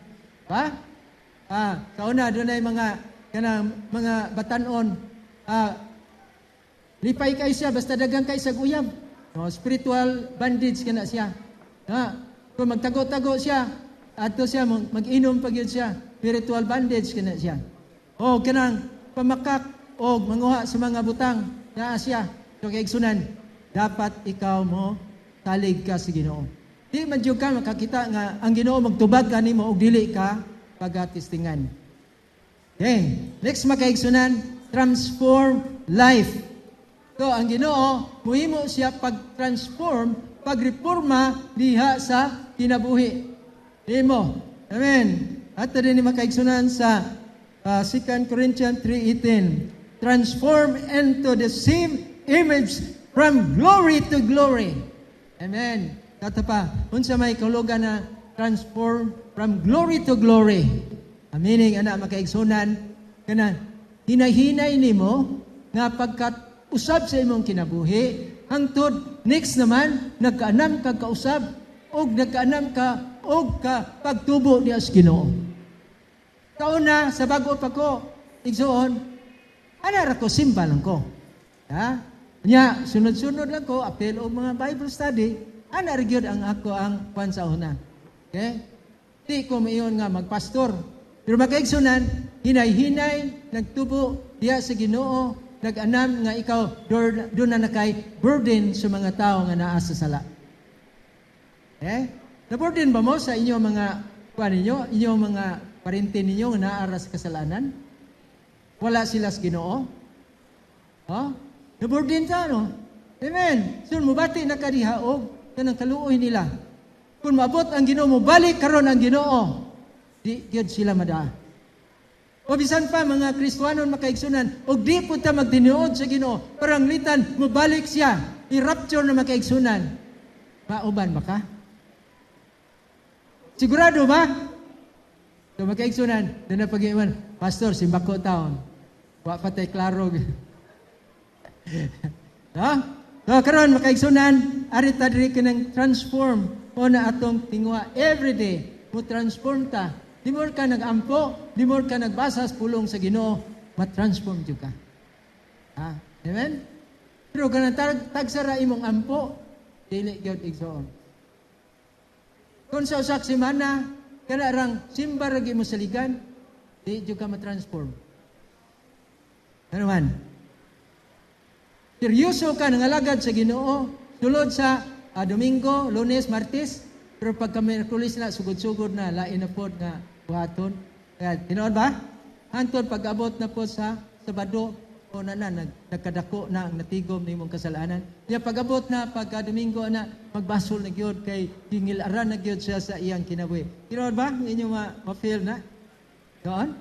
Ba? Kauna, doon ay mga batanon, lipay kay siya, basta dagang kay sa uyab. No, spiritual bandage ka na siya. Kung magtago-tago siya, ato siya, mag-inom pag yun siya, spiritual bandage ka na siya. O, kanang pamakak, o manguha sa mga butang, na siya. So, kaigsunan, dapat ikaw mo, talig ka sa Ginoo. Di man jud ka makakita nga ang Ginoo magtubag kanimo og dili ka pagatistingan. Okay, next makaigsunan, transform life. So ang Ginoo muhimo siya pag-transform, pagreforma diha sa kinabuhi. Imo. Amen. At din makaigsunan sa 2 Corinthians 3:18. Transform into the same image from glory to glory. Amen. Kato pa, unsa may kahulugan na transform from glory to glory. Meaning, makaigsunan, kana, hinay-hinay nimo, nga pagkat usab sa imong kinabuhi, hangtod, next naman, nagkaanam ka kausab, o nagkaanam ka, o ka pagtubo diya sa Ginoo. Kauna, sa bago pa ko, igsoon, anara ko, simba lang ko. Nya, sunod-sunod lang ko, apel o mga Bible study, anargyod ang ako ang pansauna. Okay? Di ko mayon nga magpastor. Pero makaigsunan, hinay-hinay, nagtubo diya sa Ginoo, nag-anam nga ikaw doon na nakay burden sa mga tao nga naa sa sala. Okay? Na-burden ba mo sa inyong mga ninyo, inyong mga parente ninyo nga naara sa kasalanan? Wala sila sa Ginoo? Na-burden ta, no? Amen. So, mubati na kadihaog kanang kaluoy nila. Kung maabot ang Ginoo mo, balik karon ang Ginoo. Di gyud sila madaa. O bisan pa mga Kristiyanon makaigsunan, og di pud ta magtinuod sa Ginoo, parang litan mo balik siya, i-rapture na makaigsunan. Mauban ba ka? Sigurado ba? So makaigsunan, doon na pag-iwan, Pastor, simbako taon. Wa pa tay klaro. So karon makaigsunan, arita diri kanang transform o na atong tingwa every day. mo transform ta. Di more ka nag-ampo, di more ka nagbasa sa pulong sa Ginoo, matransform jud ka. Amen? Pero kanang tagsara imong ampo, dili gyud igsoon. Kung sa usak semana, kana rang simba ra gyud mo saligan, di jud ka matransform. Ano man? Seryoso ka nangalagad sa Ginoo, sulod sa Domingo, Lunes, Martes, pero pagka Miyerkules na, sugod-sugod na, lain na po nga buhaton. Kaya, tinood ba? Hantod, pag-abot na po sa Sabado, o nagkadako na ang natigom ni mong kasalanan. Kaya pag-abot na, pagka Domingo na, magbasol na gyud kay gingilaran na gyud siya sa iyang kinabuhi. Tinood ba? Inyo ma-feel na? Doon?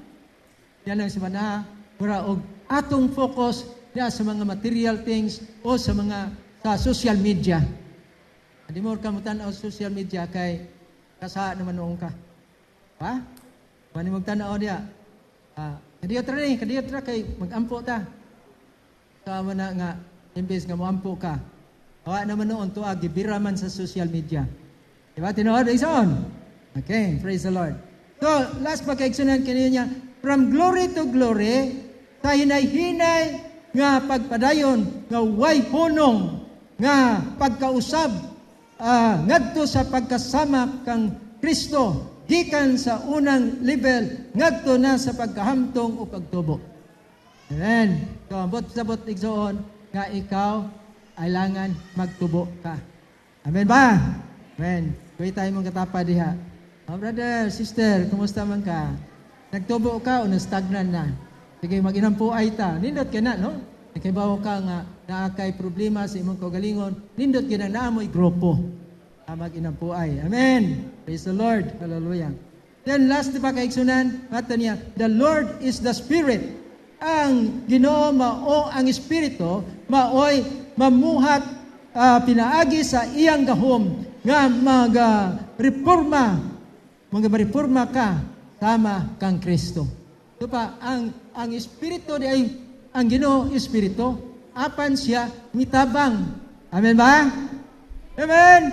Yan ang semana, para og atong focus ya sa mga material things o sa mga sa social media. Hindi mo ka mutanaw sa social media kay kasa naman noong ka. Ha? Mani mo tanaw niya. Kadiyot ra kay magampo ta. Sama na nga imbes nga moampo ka. Awa naman noon tuag gibira man sa social media. Diba? Tinuod ison. Okay, praise the Lord. So, last pagkaigsunan kaniya, from glory to glory, sa hinay-hinay nga pagpadayon, nga way punong, nga pagkausab, ngadto sa pagkasama kang Kristo, gikan sa unang level, ngadto na sa pagkahamtong o pagtubo. Amen. So, sabot igsoon, nga ikaw, ailangan magtubo ka. Amen ba? Amen. Kuwi tayo mong katapa diha. Brother, sister, kumusta man ka? Nagtubo ka o nastagnan na? Sige, mag-inampuay ta. Nindot ka na, no? Nakibaw ka nga naakay problema sa imong kaugalingon, nindot ka na naamoy grupo. Mag-inampuay. Amen. Praise the Lord. Hallelujah. Then last pa kaigsunan, mata niya, the Lord is the Spirit. Ang Ginoo mao ang Espiritu, maoy mamuhat pinaagi sa iyang gahom nga mag-reforma ka sama kang Kristo. Ito pa, ang Espiritu di ay ang Ginoo Espiritu, apan siya mitabang. Amen ba? Amen!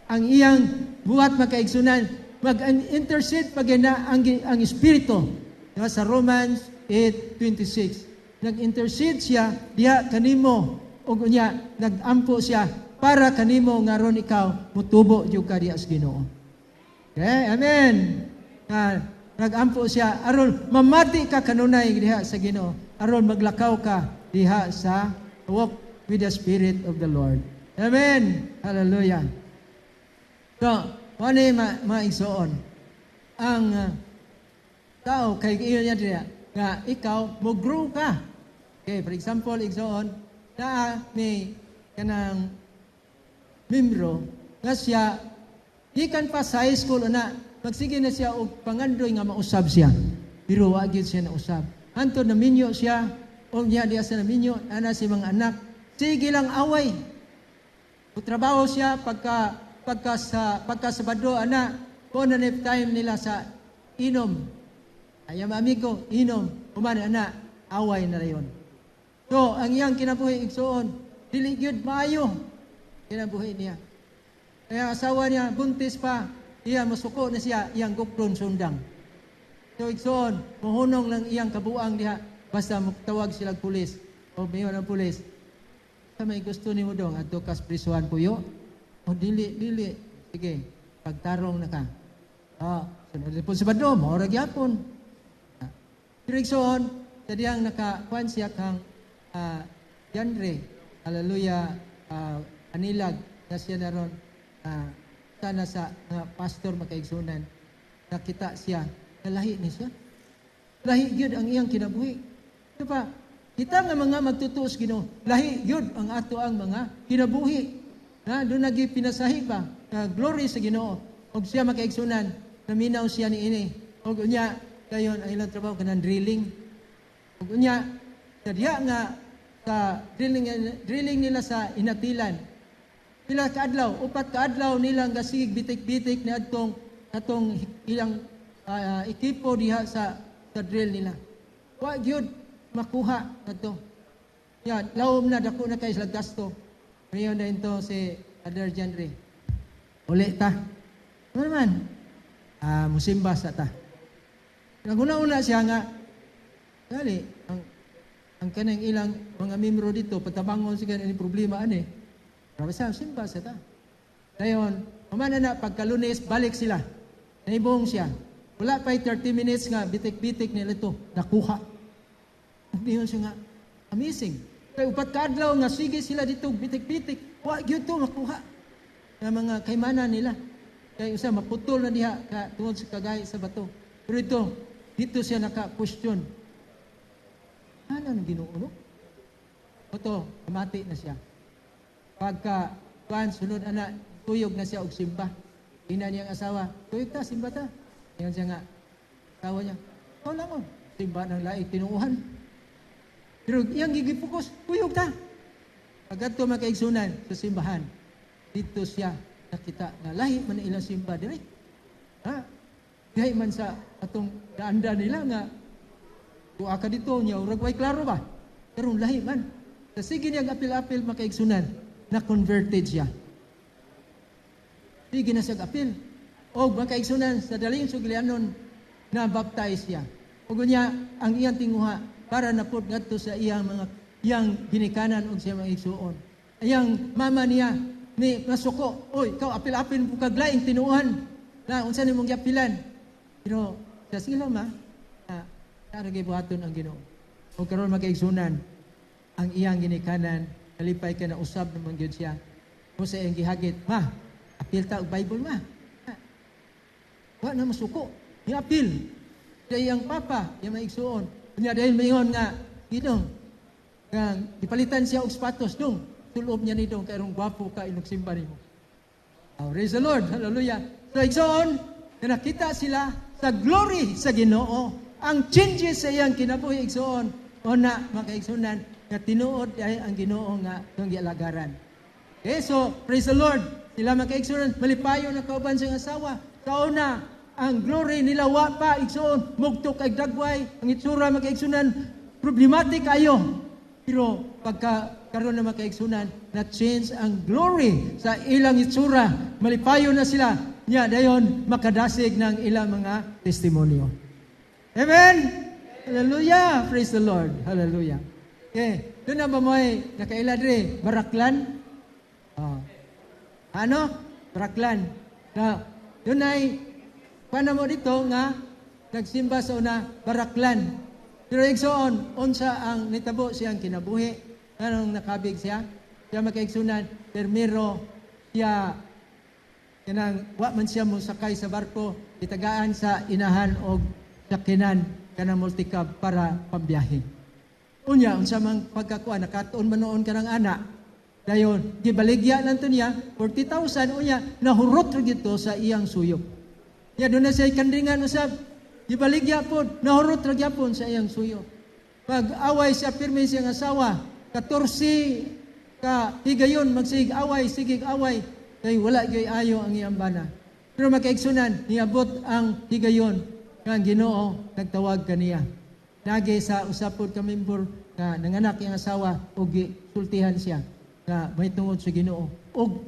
Ang iyang buhat makaigsunan, mag-intercede pag ang Espiritu. Diba, sa Romans 8:26, nag-intercede siya, diha kanimo, o niya, nag-ampo siya, para kanimo nga ron ikaw, mutubo yung ka diha sa Ginoo. Okay? Amen! Nag-ampo siya, aron mamati ka kanunay diha sa Ginoo, aron maglakaw ka diha sa walk with the Spirit of the Lord. Amen! Hallelujah! So, ano yung maigsoon? Ang tao, kay iyo niya diya, nga ikaw, mag-grow ka. Okay, for example, igsoon, na may kanang membro, nga siya, ikan pa sa high school, magsige na siya og pangandoy nga mausab siya. Pero wag siya na usab. Hantod na minyo siya, o niya diya sa naminyo, ana si mga anak, sige lang away. Trabaho siya pagka Sabado, po na time nila sa inom. Ayam amigo, inom, umani away na rayon. So, ang iyang kinabuhi igsoon, dili gyud maayo kinabuhi niya. Kaya asawa niya, buntis pa, iya masuko na siya, iyang gukron sundang. So, igsoon, muhunong lang iyang kabuang diha, basta tawag sila pulis, o mayon ang pulis. Sa may gusto ni mo dong, ato kas prisuhan puyo, o dili, sige, pagtarong na ka. Sunod po sa Sabado, maurag yapon. Pero igsoon, sadiyang nakakuan siya kang genre, hallelujah, anilag, na siya na ron, sana sa pastor makaigsunan, nakita siya, nalahi ni siya. Lahi yun ang iyang kinabuhi. Ito pa, kita nga mga magtutuos Ginoo, lahi yun ang ato ang mga kinabuhi. Doon nagi pinasahi pa, glory sa Ginoo. Og siya makaigsunan, naminaw siya ni ini. Og unya, dayon ang ilang trabaho kanang drilling. Og unya, sadya nga sa drilling nila sa inatilan. Pila kaadlaw, 4 kaadlaw nilang gasig bitik-bitik ni atong ilang ekipo diha sa drill nila. Wa gyud makuha kadto. Yan, lawom na dako na kay sila gasto. Ngayon na ito si Father Genre. Uli ta. Ano naman? musimba sa ta. Naguna-una siya nga, dali, ang kanang ilang mga membro dito, patabangon siya ni problema ani. Grabe siya, simba sa ta. Dayon, mamana na, pagka-Lunes, balik sila. Naibong siya. Wala pa 30 minutes nga, bitik-bitik nila ito, nakuha. Diyon siya nga, amazing. Kaya upat kaadlaw nga, sige sila dito, bitik-bitik. Wa, yun ito, makuha. Nga mga kaimanan nila. Kaya usa, maputol na diha, tungod sa kagay sa bato. Pero dito siya naka-question. Ano ang Ginoo? Oto, kamati na siya. Pagka, sunod anak, tuyog na siya og simba. Ina niyang asawa, tuyog ta, simba ta. Yan siya nga, asawa niya, wala mo, simba ng laing tinuuhan. Pero iyang gigipokus, tuyog ta. Pagkat ito makaigsunan sa simbahan, dito siya nakita na lahi man ilang simba dire. Lahi man sa atong daanda nila nga, kung aka dito niya, urag way klaro ba? Pero lahi man. Sa sige niyang apil-apil makaigsunan, na-converted siya. Sige na siya apil. O makaigsunan sa daling suglianon, na-baptize siya. O niya, ang iyang tinguha, para napod ngadto sa iyang ginikanan og siya mga igsuon. Ayang mama niya, ni masuko, oy, ikaw apil-apil mo kaglaing tinuuhan, na unsa nimong giapilan. Pero, sa sila ma, taragay buhaton ang Ginoo. O karon makaigsunan, ang iyang ginikanan, kalipay ka na usab naman gyud siya. O sa iyang gihagit, ma, apil ta og Bible ma. Wa na masuko, ni-apil. Sa iyang papa, iyang maigsuon. Kanya dahil mayon nga, gidong, nga ipalitan siya og sapatos dong. Tulob niya ni dong, kairong gwapo ka inugsimba nimo. Praise the Lord, hallelujah. So igsoon, na nakita sila sa glory sa Ginoo, ang changes sa iyang kinabuhi igsoon, o na makaigsunan, nga tinuod ay ang Ginoo nga itong gialagaran. Okay, so praise the Lord. Sila makaigsunan, malipayo na kauban sa asawa. Kauna, ang glory nila wa pa igsoon, mugtok kay dagway, ang itsura makaigsunan, problematic kayo. Pero pagka karon na makaigsunan, na change ang glory sa ilang itsura, malipayo na sila, niya dayon makadasig ng ilang mga testimonyo. Amen? Hallelujah! Praise the Lord! Hallelujah! Okay, doon na ba mo ay nakailadre, Baraklan? Ano? Baraklan. Na, doon ay, paano mo dito nga, nagsimba sa una, Baraklan. Pero igsoon, unsa ang nitabo siyang kinabuhi, anong nakabig siya? Siya makaigsunan, termiro, siya, kanang, wa man siya mo sakay sa barko, itagaan sa inahan o sakinan, kanang multicab para pambiyahe. Unya, unsa mang pagkakuan, nakatuon man noon ka ng anak, dayon, gibaligya lang to niya, 40,000, unya, nahurot rin ito sa iyang suyok. Ya, doon na siya ikandingan, usab, gibaligya po, nahurot rin po sa iyang suyok. Pag-away siya, pirmi siyang asawa, 14 ka higayon, magsig away, sigig away, kay wala gay ayo ang iyang bana. Pero makaigsunan, niabot ang higayon, nga Ginoo, nagtawag kaniya. Nagi sa usapod ka member, nga nanganak yung asawa, o sultihan siya, nga may tungod sa Ginoo. O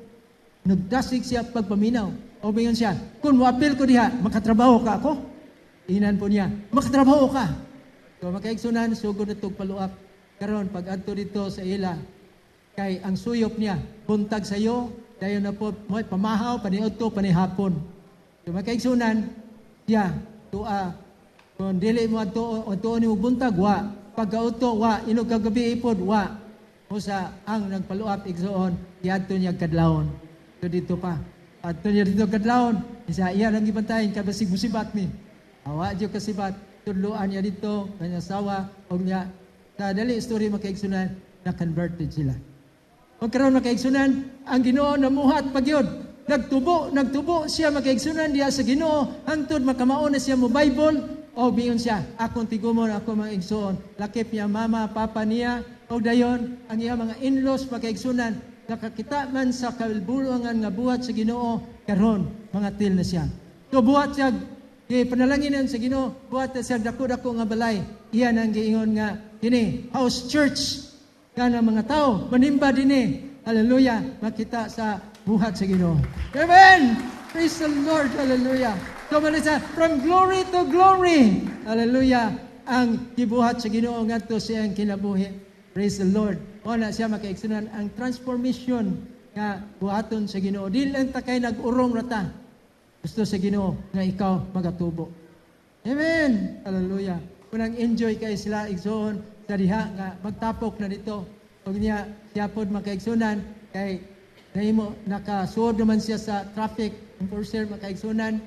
nagdasig siya pagpaminaw. O bayon siya, kung muapil ko diha, makatrabaho ka ako? Inan po niya, makatrabaho ka. So makaigsunan, sugod na itong paluap. Karon pag adto dito sa ila, kay ang suyop niya, buntag sa iyo, dayon na po, mo'y pamahaw, paniod ko, panihapon. So makaigsunan, siya, tua, kung dili mo adto ni mo buntag, wa. Pagka-uto, wa. Inog kagabi ipod, wa. O sa ang nagpaluap, igsoon, yadto niya kadlawon. So dito pa. Adto niya dito kadlawon, isa iya lang gibantayin, kabasig musibat mi. Awa diyo kasibat, tudluan niya dito, kanyang asawa, o niya, sa dali story makaigsunan, na-converted sila. O karon makaigsunan, ang Ginoo namuhat pagyod. Nagtubo siya makaigsunan diya sa Ginoo, hangtod makamaon na siya mo Bible, o biyon siya, akong tigumon, ako mga igsuon. Lakip niya mama, papa niya, o dayon, ang iya mga in-laws makaigsunan, nakakita man sa kalbulungan nga buhat sa Ginoo, karon mga til na siya. So buhat siya, panalangin sa Ginoo, buhat siya dako-dako nga balay. Iyan ang giingon nga, ini, house church, nga ng mga tao, manimba din Hallelujah, makita sa buhat sa Ginoo. Amen! Praise the Lord, hallelujah. So manisa, from glory to glory. Hallelujah. Ang gibuhat sa Ginoo ngadto siyang kinabuhi. Praise the Lord. O na siya makaigsunan ang transformation nga buhaton sa Ginoo. Dili lang ta kay nag-urong rata. Gusto sa Ginoo nga ikaw magatubo. Amen. Hallelujah. Kunang enjoy kay sila igsoon sa diha nga magtapok na dito. Ug niya siya pod makaigsunan kay nahimo nakasuod naman siya sa traffic enforcer makaigsunan.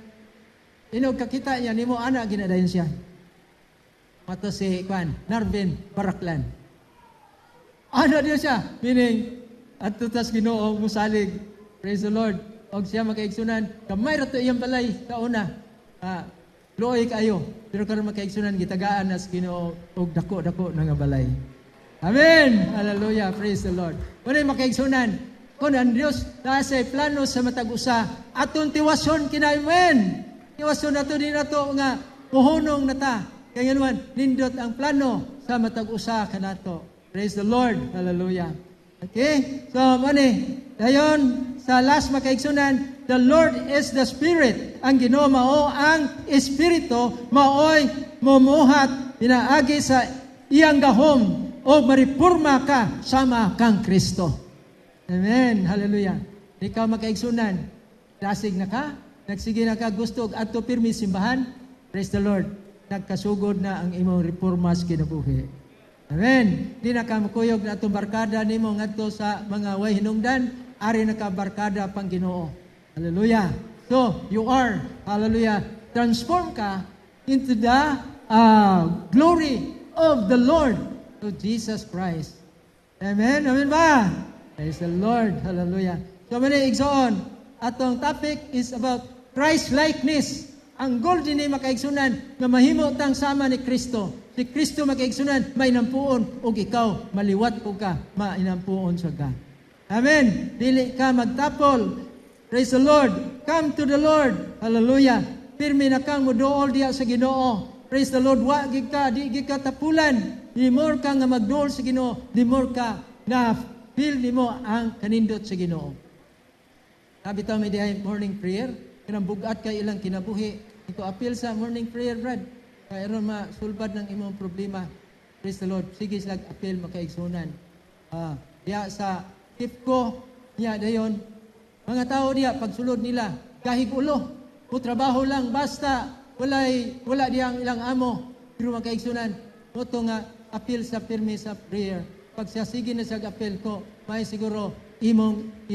Inog kakita niya nimo ana ginadayon siya. Mato si Narvin Baraklan. Ano dia siya? Meaning adto tas Ginoo musalig. Praise the Lord. Og siya makaigsunan kamay ra to iyang balay kauna. Loy kayo. Pero karon makaigsunan gitagaan as Ginoo og dako-dako nga balay. Amen. Hallelujah. Praise the Lord. Kunay makaigsunan kun ang Dios naa say plano sa matag usa aton tiwason kinaimen. Tiwason nato din nato nga muhunong nata. Kaya naman nindot ang plano sa matag usa kanato. Praise the Lord. Hallelujah. Okay? So, mani, dayon sa last makaigsunan, the Lord is the Spirit. Ang Ginoo mao ang Espiritu, maoy mumuhat pinaagi sa iyang gahom o maripurma ka sama kang Kristo. Amen. Hallelujah. Ikaw makaigsunan, lasig na ka, nagsige na ka, gusto adto pirmi simbahan. Praise the Lord. Nagkasugod na ang imong reforma sa kinabuhi. Amen. Di na ka makuyog na itong barkada nimo ngadto sa mga way hinungdan, ari na ka barkada pang Ginoo. Hallelujah. So, you are, hallelujah, transform ka into the glory of the Lord, to Jesus Christ. Amen. Amen ba? Praise the Lord. Hallelujah. So, mani igsoon, atong topic is about Christ-likeness. Ang goal din ay makaigsunan na mahimo tang sama ni Kristo. Si Kristo makaigsunan, mainampuon, o ikaw, maliwat ko ka, mainampuon sa ka. Amen. Dili ka magtapol. Praise the Lord. Come to the Lord. Hallelujah. Pirmi na kang mudool diya sa Ginoo. Praise the Lord. Wa gid ka, di gid ka tapulan. Di more ka nga magdool sa Ginoo, di more ka na feel nimo ang kanindot sa Ginoo. Sabi tayo may dihay morning prayer, kanang bugat kay ilang kinabuhi. Ito appeal sa morning prayer, Brad. Kaya ron masulbad ng imong problema. Praise the Lord. Sige sila appeal makaigsunan. Diya sa tip ko, diya dayon, mga tao diya, pagsulod nila, gahig ulo, trabaho lang, basta, wala diya ang ilang amo, pero makaigsunan. Ito nga, appeal sa pirmi sa prayer. Pag siya sige na sa appeal ko, may siguro imong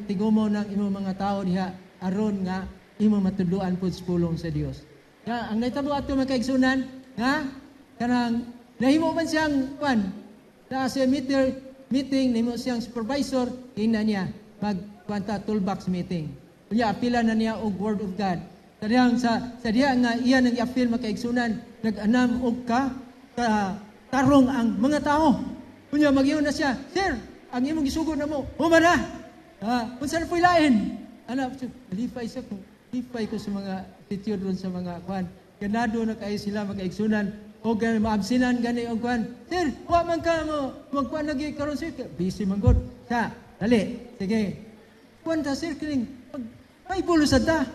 tigumo ng imong mga tao diya, aron nga, imong matudluan po sa pulong sa Dios. Ya, ang naitabo ato makaigsunan, nga kanang nahimo man siyang na sa meeting nahimo siyang supervisor, ina niya magkwanta toolbox meeting. Kunya apila na niya og word of God. Kadiyang sa diha nga iya nang i-appeal makaigsunan, nag-anam og tarong ang mga tao. Kunya mag-iyon na siya, "Sir, ang imong gisugod na mo, humana." Unsa na po'y lain? Lipay ko sa mga attitude ron sa mga kwan. Ganado na kayo sila makaigsunan. O maabsinan gani o kwan. Sir, wa man ka mo. Magkwan lagi karon sir. Busy man god. Dali. Sige. Kwan ta sir kining. May bulusad ta.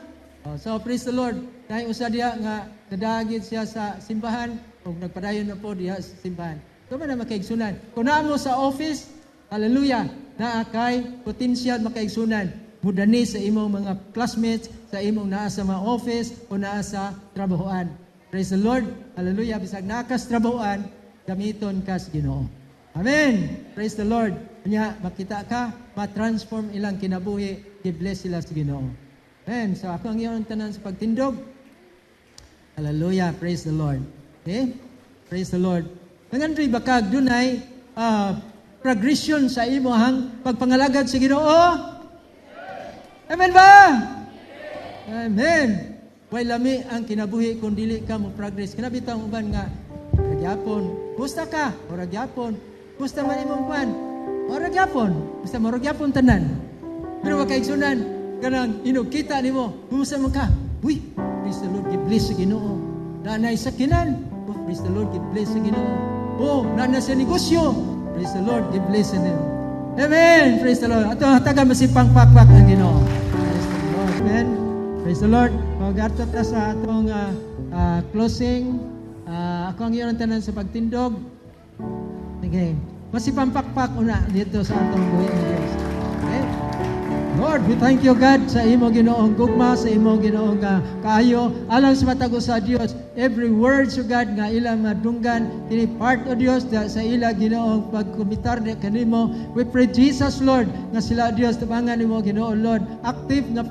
So praise the Lord. Dahil usa diha nga nadagit siya sa simbahan o nagpadayon na po diha sa simbahan. So man na makaigsunan. Kung naa mo sa office, hallelujah, naa kay potential makaigsunan. Mudani sa imong mga classmates, sa imong naa sa mga office o naa sa trabahoan. Praise the Lord. Hallelujah. Bisag nakas trabahoan, gamiton ka sa Ginoo. Amen. Praise the Lord. Kanya makita ka, ma-transform ilang kinabuhi, i-bless sila sa Ginoo. Amen. So ako ang iyong tanan sa pagtindog. Hallelujah. Praise the Lord. Okay? Praise the Lord. Nangandri bakag dunay progression sa imong pagpangalagad sa Ginoo. Amen ba? Amen. Way lami ang kinabuhi kung dili ka mo progress. Kinabitaw mo ba nga, ragyapon, gusta ka, o ragyapon, gusta man imong kwan, o ragyapon, gusta mo ragyapon tanan. Pero makaigsunan, kanang inugkita ni mo, kumusta mo ka? Uy, praise the Lord, give bless sa Ginoo. Nanay sakinan, oh, praise the Lord, give bless sa Ginoo. Oh, nanay sa negosyo, praise the Lord, give bless sa Ginoo. Amen. Praise the Lord. Ato hatagan masipang pakpak ng Ginoo. Praise the Lord. Amen. Praise the Lord. Kung gato ta sa atong closing, ako ang iyong tanan sa pagtindog. Okay. Masipampakpak una dito sa atong buhay ng Diyos. Okay? Lord, we thank you, God, sa imo ginoong gugma, sa imo ginoong kaayo, alang sa matago sa Dios. Every word, so God, nga ilang madunggan, ini part o Dios, sa ila ginoong pagkumitar ni kanimo. We pray, Jesus, Lord, nga sila, Dios, tabangan imo ginoong, Lord, active nga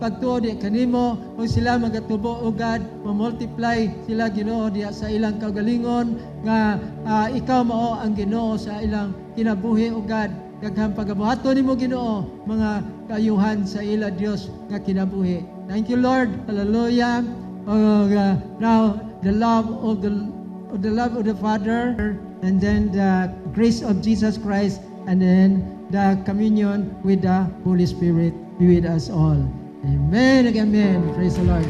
pagtuo di kanimo, o sila magatubo, o God, mamultiply sila ginoo diya sa ilang kagalingon, nga ikaw mao ang ginoo sa ilang kinabuhi, o God, daghang pagabuhaton nimo Ginoo mga kayuhan sa ila Dios nga kinabuhi. Thank you, Lord. Hallelujah. Now the love of the Father, and then the grace of Jesus Christ, and then the communion with the Holy Spirit be with us all. Amen and amen. Praise the Lord.